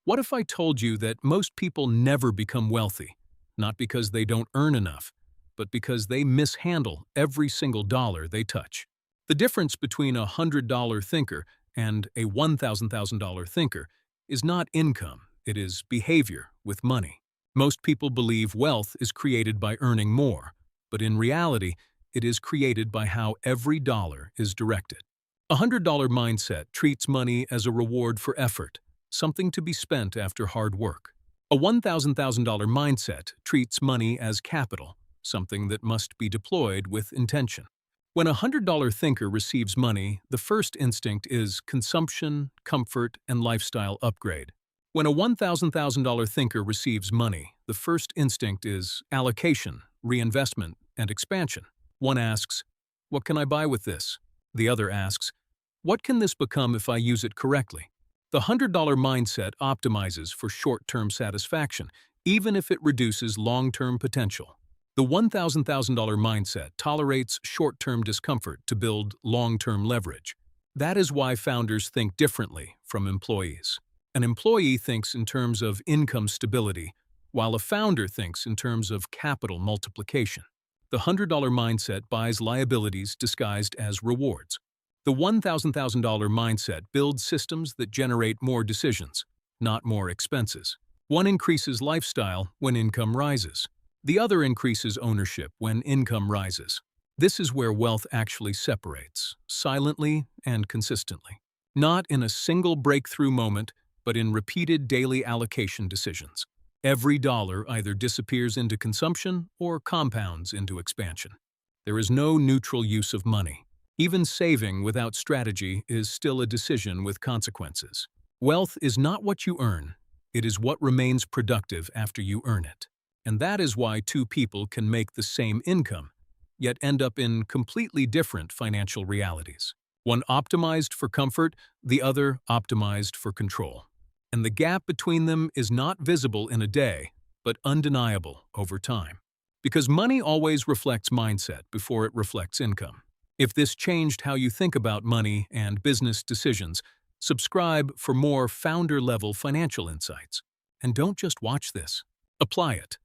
What if I told you that most people never become wealthy, not because they don't earn enough, but because they mishandle every single dollar they touch? The difference between a $100 thinker and a $1,000 thinker is not income, it is behavior with money. Most people believe wealth is created by earning more, but in reality, it is created by how every dollar is directed. A $100 mindset treats money as a reward for effort, something to be spent after hard work. A $1,000 mindset treats money as capital, something that must be deployed with intention. When a $100 thinker receives money, the first instinct is consumption, comfort, and lifestyle upgrade. When a $1,000 thinker receives money, the first instinct is allocation, reinvestment, and expansion. One asks, "What can I buy with this?" The other asks, "What can this become if I use it correctly?" The $100 mindset optimizes for short-term satisfaction, even if it reduces long-term potential. The $1,000 mindset tolerates short-term discomfort to build long-term leverage. That is why founders think differently from employees. An employee thinks in terms of income stability, while a founder thinks in terms of capital multiplication. The $100 mindset buys liabilities disguised as rewards. The $1,000 mindset builds systems that generate more decisions, not more expenses. One increases lifestyle when income rises. The other increases ownership when income rises. This is where wealth actually separates, silently and consistently. Not in a single breakthrough moment, but in repeated daily allocation decisions. Every dollar either disappears into consumption or compounds into expansion. There is no neutral use of money. Even saving without strategy is still a decision with consequences. Wealth is not what you earn, it is what remains productive after you earn it. And that is why two people can make the same income, yet end up in completely different financial realities. One optimized for comfort, the other optimized for control. And the gap between them is not visible in a day, but undeniable over time. Because money always reflects mindset before it reflects income. If this changed how you think about money and business decisions, subscribe for more founder-level financial insights. And don't just watch this. Apply it.